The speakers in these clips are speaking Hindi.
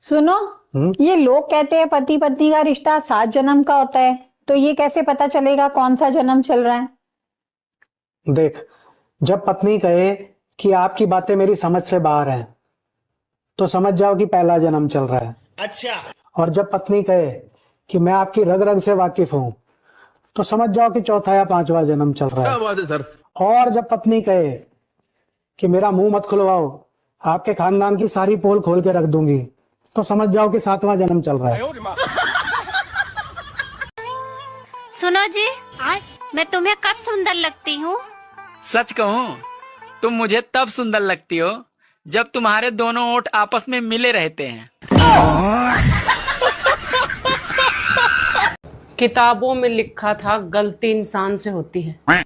सुनो, ये लोग कहते हैं पति पत्नी का रिश्ता 7 जन्म का होता है, तो ये कैसे पता चलेगा कौन सा जन्म चल रहा है? देख, जब पत्नी कहे कि आपकी बातें मेरी समझ से बाहर हैं, तो समझ जाओ कि पहला जन्म चल रहा है। अच्छा। और जब पत्नी कहे कि मैं आपकी रग रग से वाकिफ हूं, तो समझ जाओ कि चौथा या 5वां जन्म चल रहा है। क्या बात है सर। और जब पत्नी कहे कि मेरा मुंह मत खुलवाओ, आपके खानदान की सारी पोल खोल के रख दूंगी, तो समझ जाओ कि 7वां जन्म चल रहा है। सुनो जी, मैं तुम्हें कब सुंदर लगती हूँ? सच कहूँ, तुम मुझे तब सुंदर लगती हो जब तुम्हारे दोनों ओठ आपस में मिले रहते हैं। किताबों में लिखा था गलती इंसान से होती है,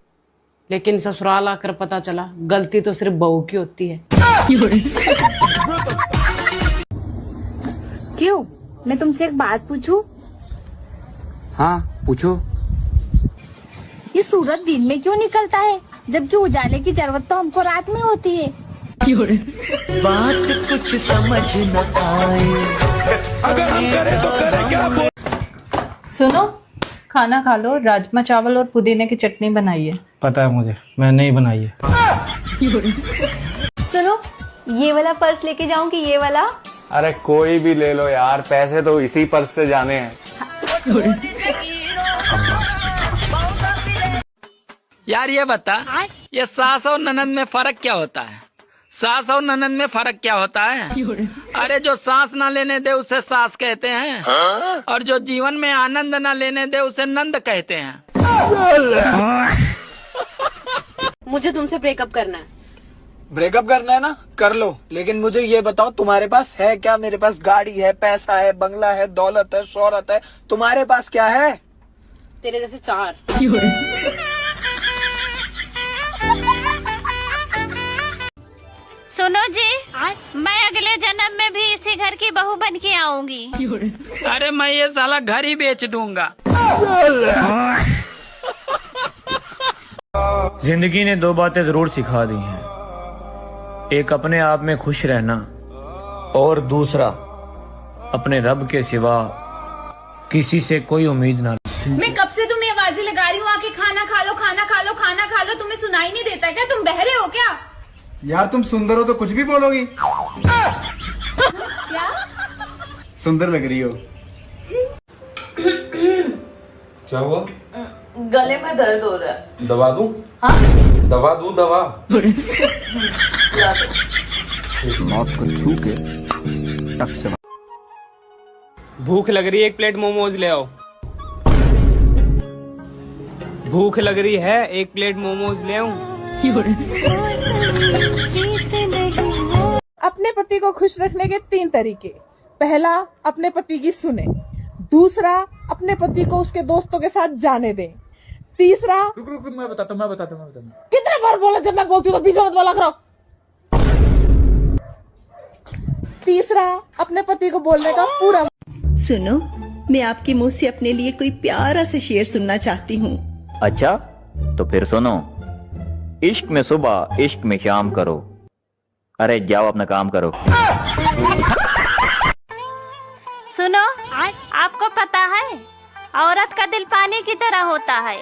लेकिन ससुराल आकर पता चला गलती तो सिर्फ बहू की होती है। क्यों? मैं तुमसे एक बात पूछूं? हाँ पूछो। ये सूरज दिन में क्यों निकलता है, जबकि उजाले की जरूरत तो हमको रात में होती है? बात कुछ समझ न आए, अगर हम करें तो करें क्या? सुनो, खाना खा लो, राजमा चावल और पुदीने की चटनी बनाई है। पता है मुझे, मैं नहीं बनाई है। सुनो, ये वाला पर्स लेके जाऊं कि ये वाला? अरे कोई भी ले लो यार, पैसे तो इसी पर्स से जाने हैं। यार ये बता, ये सास और ननद में फर्क क्या होता है? सास और ननद में फर्क क्या होता है? अरे जो सांस ना लेने दे उसे सास कहते हैं, और जो जीवन में आनंद ना लेने दे उसे नंद कहते हैं। मुझे तुमसे ब्रेकअप करना है। ब्रेकअप करना है ना, कर लो, लेकिन मुझे ये बताओ तुम्हारे पास है क्या? मेरे पास गाड़ी है, पैसा है, बंगला है, दौलत है, शोहरत है, तुम्हारे पास क्या है? तेरे जैसे 4। सुनो जी, मैं अगले जन्म में भी इसी घर की बहू बन के आऊंगी। अरे मैं ये साला घर ही बेच दूंगा। जिंदगी ने 2 बातें जरूर सिखा दी हैं, एक अपने आप में खुश रहना, और दूसरा अपने रब के सिवा किसी से कोई उम्मीद ना। मैं कब से तुम्हें आवाजें लगा रही हूँ, आके खाना खा लो, खाना खा लो, खाना खा लो, तुम्हें सुनाई नहीं देता क्या? तुम बहरे हो क्या? यार तुम सुंदर हो तो कुछ भी बोलोगी। क्या? सुंदर लग रही हो। क्या हुआ? गले में दर्द हो रहा है। दवा दूं? हाँ? दवा दूं? दवा मौत को छू के टक से। भूख लग रही है, 1 प्लेट मोमोज ले आओ। भूख लग रही है, 1 प्लेट मोमोज ले आऊं। अपने पति को खुश रखने के 3 तरीके। पहला, अपने पति की सुने। दूसरा, अपने पति को उसके दोस्तों के साथ जाने दें। तीसरा, रुक मैं बताता हूँ। कितने बार बोला, जब मैं बोलती हूँ तो बीच में मत बोला करो। तीसरा, अपने पति को बोलने का पूरा। सुनो, मैं आपके मुंह से अपने लिए कोई प्यारा सा शेर सुनना चाहती हूँ। अच्छा तो फिर सुनो। इश्क में सुबह, इश्क में शाम करो। अरे जाओ अपना काम करो। सुनो, आपको पता है औरत का दिल पानी की तरह होता है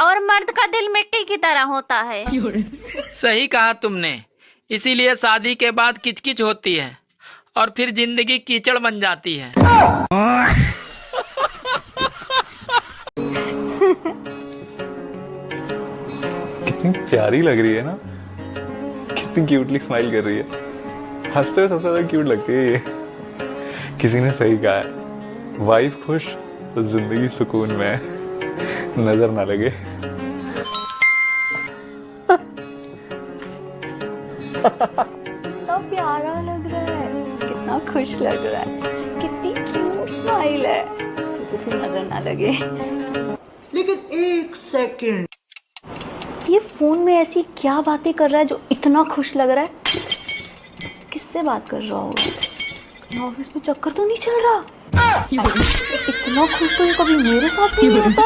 और मर्द का दिल मिट्टी की तरह होता है। सही कहा तुमने, इसीलिए शादी के बाद किचकिच होती है और फिर जिंदगी कीचड़ बन जाती है। कितनी प्यारी लग रही है ना, कितनी क्यूटली स्माइल कर रही है। हंसते हुए सबसे ज्यादा क्यूट लगती है ये। किसी ने सही कहा है, वाइफ खुश तो जिंदगी सुकून में है, नजर ना लगे। कितना प्यारा लग रहा है, कितना खुश लग रहा है, कितनी क्यूट स्माइल है, तो फिर नजर ना लगे। लेकिन 1 सेकंड, ये फोन में ऐसी क्या बातें कर रहा है जो इतना खुश लग रहा है? किससे बात कर रहा होगा? ऑफिस में चक्कर तो नहीं चल रहा? इतना खुश तो ये कभी मेरे साथ नहीं होता।